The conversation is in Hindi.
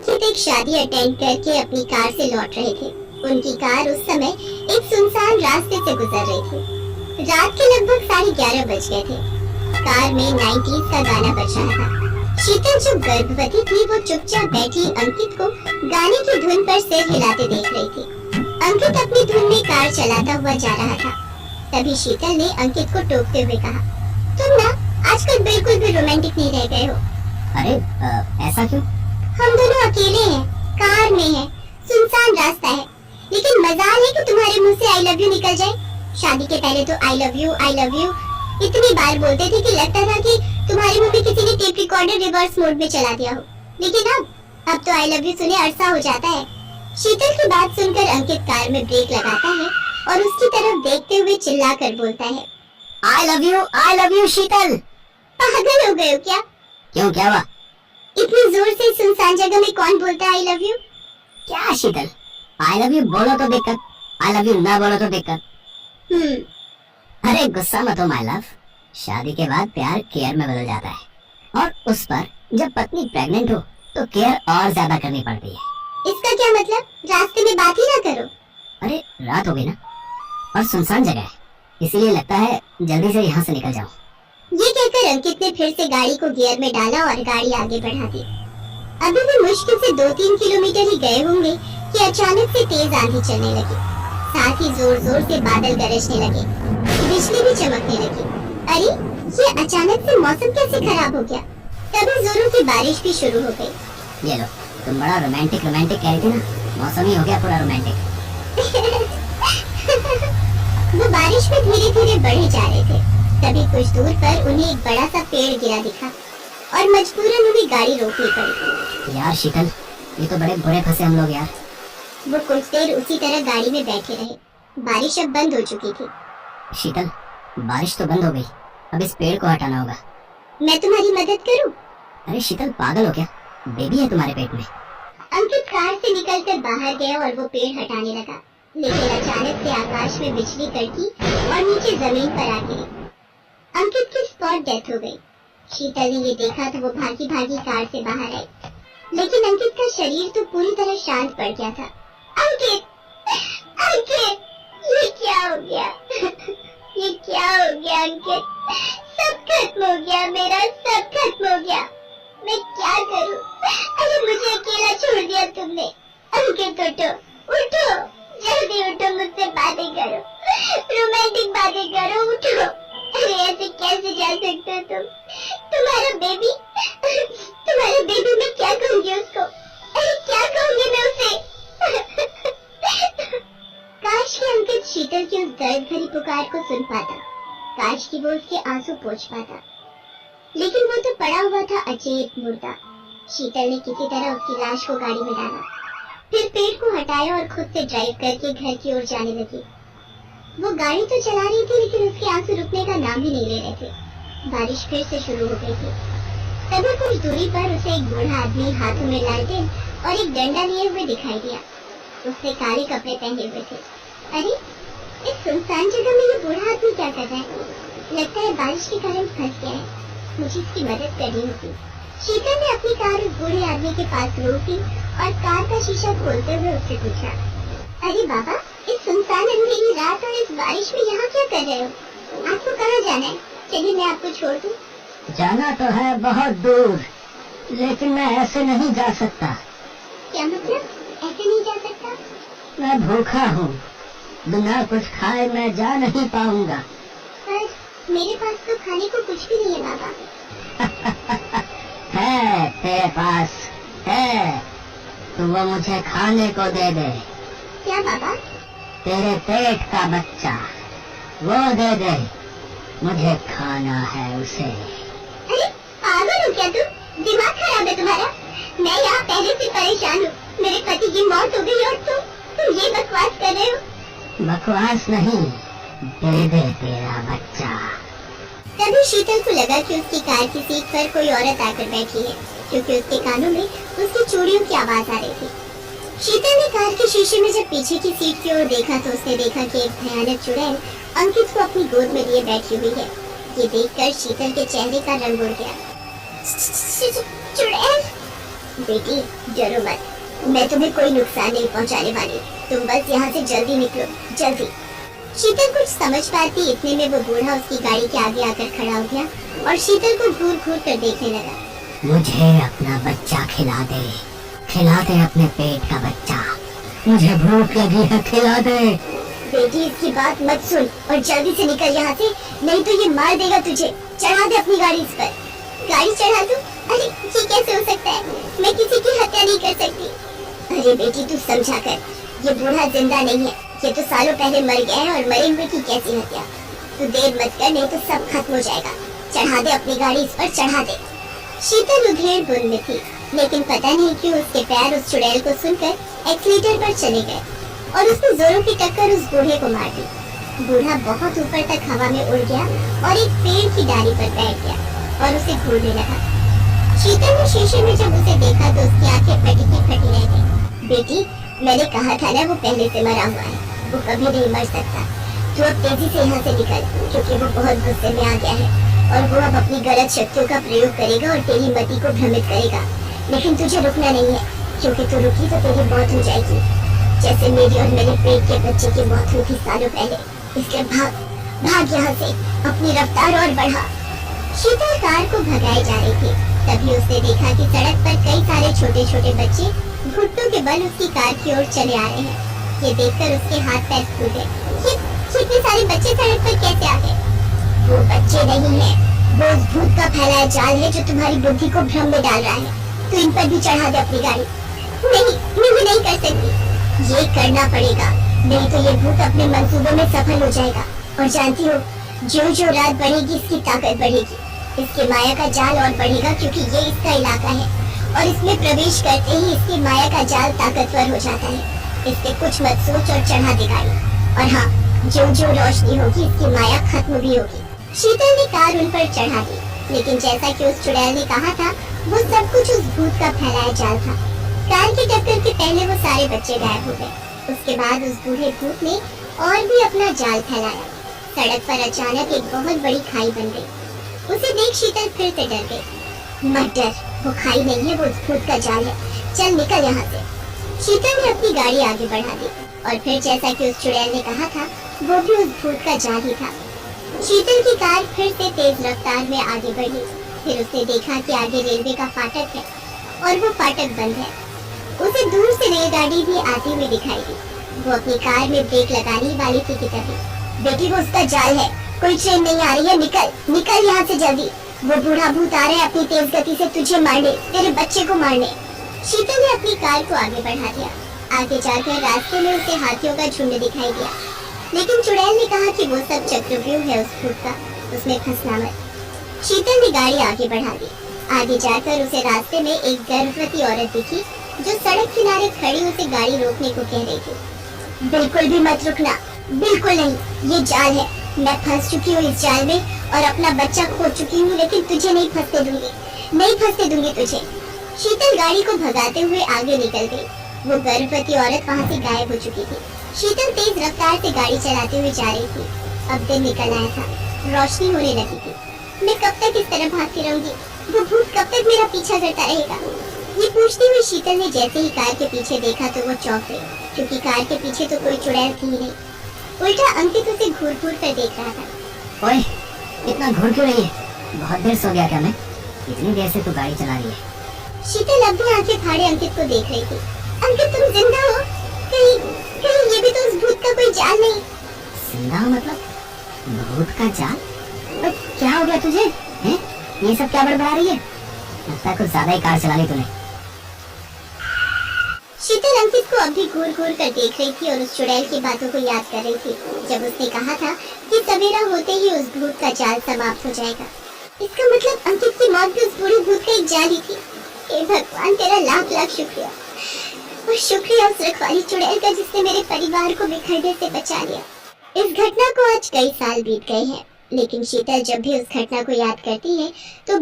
अंकित एक शादी अटेंड करके अपनी कार से लौट रहे थे। उनकी कार उस समय एक सुनसान रास्ते से गुजर रही थी। रात के लगभग 11:30 बज गए थे। कार में 90s का गाना बज रहा था। शीतल जो गर्भवती थी वो चुपचाप बैठी अंकित को गाने की धुन पर सिर हिलाते देख रही थी। अंकित अपनी धुन में कार चलाता हुआ जा रहा था। तभी शीतल ने अंकित को टोकते हुए कहा, तुम ना आजकल बिल्कुल भी रोमांटिक नहीं रह गए हो। अरे ऐसा क्यों? हम दोनों अकेले हैं, कार में हैं, सुनसान रास्ता है, लेकिन मजाल है कि तुम्हारे मुंह से आई लव यू निकल जाए। शादी के पहले तो आई लव यू इतनी बार बोलते थे कि लगता था कि तुम्हारे मुंह में किसी ने टेप रिकॉर्डर रिवर्स मोड में चला दिया हो। लेकिन अब तो आई लव यू सुने अरसा हो जाता है। शीतल की बात सुनकर अंकित कार में ब्रेक लगाता है और उसकी तरफ देखते हुए चिल्लाकर बोलता है, आई लव यू शीतल। पागल हो गए हो क्या? क्यों, क्या हुआ? इतनी जोर से सुनसान जगह में कौन बोलता है आई लव यू? क्या शीतल, आई लव यू बोलो तो दिक्कत, आई लव यू ना बोलो तो दिक्कत। अरे गुस्सा मत हो माय लव। शादी के बाद प्यार केयर में बदल जाता है, और उस पर जब पत्नी प्रेग्नेंट हो तो केयर और ज्यादा करनी पड़ती है। इसका क्या मतलब? रास्ते में बात ही ना करो। अरे रात हो गई ना, और सुनसान जगह है, इसीलिए लगता है जल्दी से यहाँ से निकल जाओ। ये कहकर अंकित ने फिर से गाड़ी को गियर में डाला और गाड़ी आगे बढ़ा दी। अभी भी मुश्किल से 2-3 किलोमीटर ही गए होंगे कि अचानक से तेज आंधी चलने लगी। साथ ही जोर जोर से बादल गरजने लगे, बिजली भी चमकने लगी। अरे ये अचानक से मौसम कैसे खराब हो गया? तभी जोरों की बारिश भी शुरू हो गई। ये लो, तुम बड़ा रोमांटिक कह रही थी ना, मौसम ही हो गया पूरा रोमांटिक। वो बारिश में धीरे धीरे बढ़े जा रहे थे। तभी कुछ दूर पर उन्हें एक बड़ा सा पेड़ गिरा दिखा और मजबूरन उन्हें गाड़ी रोकनी पड़ी। यार शीतल, ये तो बड़े बुरे फंसे हम लोग यार। वो कुछ देर उसी तरह गाड़ी में बैठे रहे। बारिश अब बंद हो चुकी थी। शीतल, बारिश तो बंद हो गई, अब इस पेड़ को हटाना होगा। मैं तुम्हारी मदद करूं? अरे शीतल, पागल हो क्या? बेबी है तुम्हारे पेट में। अंकित कार से निकलकर बाहर गया और वो पेड़ हटाने लगा, लेकिन अचानक से आकाश में बिजली कड़की और नीचे जमीन पर आ गिरी। अंकित की स्पॉट डेथ हो गई। शीतल ने ये देखा तो वो भागी भागी कार से बाहर आई, लेकिन अंकित का शरीर तो पूरी तरह शांत पड़ गया था। अंकित, अंकित, ये क्या हो गया? ये क्या हो गया अंकित? सब खत्म हो गया, मेरा सब खत्म हो गया। मैं क्या करूं? अरे मुझे अकेला छोड़ दिया तुमने। अंकित उठो, उठो, जल्दी उठो, मुझसे बातें करो, रोमांटिक बातें करो, उठो। अरे ऐसे कैसे जा सकते हो तुम? तुम्हारा बेबी मैं क्या कहूँगी उसको? अरे क्या कहूँगी मैं उसे? काश कि अंकित शीतल की उस दर्द भरी पुकार को सुन पाता, काश कि वो उसके आंसू पोंछ पाता, लेकिन वो तो पड़ा हुआ था अचेत मुर्दा। शीतल ने किसी तरह उसकी लाश को गाड़ी में डाला, फिर पेड़ को हटाया और खुद से ड्राइव करके घर की ओर जाने लगी। वो गाड़ी तो चला रही थी, लेकिन उसके आंसू रुकने का नाम ही नहीं ले रहे थे। बारिश फिर से शुरू हो गई थी। तभी कुछ दूरी पर उसे एक बूढ़ा आदमी हाथों में लालटेन और एक डंडा लिए हुए दिखाई दिया। उसने काले कपड़े पहने हुए थे। अरे इस सुनसान जगह में ये बूढ़ा आदमी क्या कर रहा है? लगता है बारिश के कारण फंस गया है। मुझे इसकी मदद करनी होगी। शीतल ने अपनी कार उस बूढ़े आदमी के पास रोकी और कार का शीशा खोलते हुए उससे पूछा, अरे बाबा, इस सुनसान अंधेरी रात और इस बारिश में यहाँ क्या कर रहे हो? आपको कहाँ जाना है? चलिए मैं आपको छोड़ दूँ। जाना तो है बहुत दूर, लेकिन मैं ऐसे नहीं जा सकता। क्या मतलब? ऐसे नहीं जा सकता? मैं भूखा हूँ, बिना कुछ खाए मैं जा नहीं पाऊंगा। पर मेरे पास तो खाने को कुछ भी नहीं है बाबा। है, तेरे पास है, तो वो मुझे खाने को दे दे। क्या बाबा? तेरे पेट का बच्चा, वो दे दे, मुझे खाना है उसे। अरे पागल हो क्या तुम? दिमाग खराब है तुम्हारा? मैं यहाँ पहले से परेशान हूँ। मेरे पति की मौत हो गई और तुम ये बकवास कर रहे हो? बकवास नहीं, दे दे तेरा बच्चा। तभी शीतल को लगा कि उसकी कार की सीट पर कोई औरत आकर बैठी है, क्योंकि उसके कानों में उसकी चूड़ियों की आवाज आ रही थी। शीतल ने कार के शीशे में जब पीछे की सीट की ओर देखा तो उसने देखा कि एक भयानक चुड़ैल अंकित को अपनी गोद में लिए बैठी हुई है। ये देखकर शीतल के चेहरे का रंग उड़ गया। चुड़ैल? बेटी डरो मत, मैं तुम्हें कोई नुकसान नहीं पहुंचाने वाली, तुम बस यहाँ से जल्दी निकलो, जल्दी। शीतल कुछ समझ पाती इतने में वो बूढ़ा उसकी गाड़ी के आगे आकर खड़ा हो गया और शीतल को घूर घूर कर देखने लगा। मुझे अपना बच्चा खिला दे अपने पेट का बच्चा, मुझे भूख लगी है, खिला दे। बेटी इसकी बात मत सुन और जल्दी से निकल यहाँ से, नहीं तो ये मार देगा तुझे। चढ़ा दे अपनी गाड़ी इस पर। गाड़ी चढ़ा दूं? अरे ये कैसे हो सकता है, मैं किसी की हत्या नहीं कर सकती। अरे बेटी तू समझा कर, ये बूढ़ा जिंदा नहीं है, ये तो सालों पहले मर गया है और मरे हुए की कैसी हत्या। तू देर मत कर, नहीं तो सब खत्म हो जाएगा। चढ़ा दे अपनी गाड़ी इस पर, चढ़ा दे। शीतल उधेड़ बुन में थी, लेकिन पता नहीं क्यों उसके पैर उस चुड़ैल को सुनकर एक्सीलेटर पर चले गए और उसने जोरों की टक्कर उस बूढ़े को मार दी। बूढ़ा बहुत ऊपर तक हवा में उड़ गया और एक पेड़ की डाली पर बैठ गया और उसे घूरने लगा। शीतल ने शीशे में जब उसे देखा तो उसकी आंखें फटी की फटी रह गई। बेटी मैंने कहा था ना, वो पहले से मरा हुआ है, वो कभी नहीं मर सकता। तू अब तेजी से यहाँ से निकल, क्योंकि वो बहुत गुस्से में आ गया है और वो अब अपनी गलत शक्तियों का प्रयोग करेगा और तेरी मति को भ्रमित करेगा। लेकिन तुझे रुकना नहीं है, क्योंकि तू रुकी तो तेरी मौत हो जाएगी, जैसे मेरी और मेरे पेट के बच्चे की मौत हुई थी सालों पहले। इसलिए भाग यहाँ से, अपनी रफ्तार और बढ़ा। शीतल कार को भगाए जा रही थी, तभी उसने देखा कि सड़क पर कई सारे छोटे छोटे बच्चे घुटनों के बल उसकी कार की ओर चले आ रहे हैं। ये देखकर उसके हाथ पैर फूटे। ये इतने सारे बच्चे सड़क पर कैसे आ गए? वो बच्चे नहीं है, वो उस भूत का फैलाया जाल है जो तुम्हारी बुद्धि को भ्रम में डाल रहा है। तो इन पर भी चढ़ा दे अपनी गाड़ी। नहीं कर सकती, ये करना पड़ेगा, नहीं तो ये भूत अपने मंसूबों में सफल हो जाएगा। और जानती हो, जो जो रात बढ़ेगी इसकी ताकत बढ़ेगी, इसके माया का जाल और बढ़ेगा, क्योंकि ये इसका इलाका है और इसमें प्रवेश करते ही इसकी माया का जाल ताकतवर हो जाता है। इससे कुछ मत सोच और चढ़ा दे गाड़ी। और हाँ, जो जो रोशनी होगी इसकी माया खत्म भी होगी। शीतल ने कार उन पर चढ़ा दी, लेकिन जैसा कि उस चुड़ैल ने कहा था, वो सब कुछ उस भूत का फैलाया जाल था। कार की टक्कर के पहले वो सारे बच्चे गायब हो गए। उसके बाद उस बूढ़े भूत ने और भी अपना जाल फैलाया। सड़क पर अचानक एक बहुत बड़ी खाई बन गई। उसे देख शीतल फिर से डर गई। मत डर, वो खाई नहीं है, वो उस भूत का जाल है। चल निकल यहाँ से। शीतल ने अपनी गाड़ी आगे बढ़ा दी और फिर जैसा कि उस चुड़ैल ने कहा था, वो भी उस भूत का जाल ही था। शीतल की कार फिर से तेज रफ्तार में आगे बढ़ी। फिर उसने देखा कि आगे रेलवे का फाटक है और वो फाटक बंद है। उसे दूर से रेलगाड़ी भी आती हुई दिखाई दी। वो अपनी कार में ब्रेक लगाने वाली थी कि तभी, बेटी वो उसका जाल है, कोई ट्रेन नहीं आ रही है, निकल यहाँ से जल्दी। वो बूढ़ा भूत आ रहा है अपनी तेज गति से तुझे मारने, तेरे बच्चे को मारने। शीतल ने अपनी कार को आगे बढ़ा दिया। आगे जाकर रास्ते में उसे हाथियों का झुंड दिखाई दिया, लेकिन चुड़ैल ने कहा कि वो सब चक्रव्यूह है उस भूत का, उसमें फंसना मत। शीतल ने गाड़ी आगे बढ़ा दी। आगे जाकर उसे रास्ते में एक गर्भवती औरत दिखी जो सड़क किनारे खड़ी उसे गाड़ी रोकने को कह रही थी। बिल्कुल भी मत रुकना, बिल्कुल नहीं, ये जाल है, मैं फंस चुकी हूँ इस जाल में और अपना बच्चा खो चुकी हूँ, लेकिन तुझे नहीं फंसने दूंगी तुझे। शीतल गाड़ी को भगाते हुए आगे निकल गई। वो गर्भवती औरत वहाँ से गायब हो चुकी थी। शीतल तेज रफ्तार से गाड़ी चलाते हुए जा रही थी। अब दिन निकल आया था, रोशनी होने लगी थी। मैं कब तक इस तरह भागती रहूंगी? वो भूत कब तक मेरा पीछा करता रहेगा? ये पूछते हुए शीतल ने जैसे ही कार के पीछे देखा तो वो चौंक गई, क्योंकि कार के पीछे तो कोई चुड़ैल थी नहीं। उल्टा अंकित उसे घूर घूर कर देख रहा था। ओए, इतना घूर क्यों रही है? बहुत देर सो गया क्या मैं? इतनी देर से तू गाड़ी चला रही है। शीतल अब भी आंखें फाड़े अंकित को देख रही थी। अंकित तुम जिंदा हो? कहीं ये भी तो उस भूत का कोई जाल नहीं? जिंदा हो मतलब? भूत का जाल? और क्या हो गया तुझे? हैं? ये सब क्या बड़बड़ा रही है? लगता है कुछ ज्यादा ही कार चला ली तूने। शीतल अंकित को अभी घूर घूर कर देख रही थी और उस चुड़ैल की बातों को याद कर रही थी, जब उसने कहा था कि सवेरा होते ही उस भूत का जाल समाप्त हो जाएगा। इसका मतलब अंकित की मौत भी उस बूढ़े भूत का एक जाल ही थी। हे भगवान, तेरा लाख लाख शुक्रिया। और शुक्रिया उस रखवाली चुड़ैल का जिसने मेरे परिवार को बिखरने से बचा लिया। इस घटना को आज कई साल बीत गए हैं, लेकिन शीतल जब भी उस घटना को याद करती है तो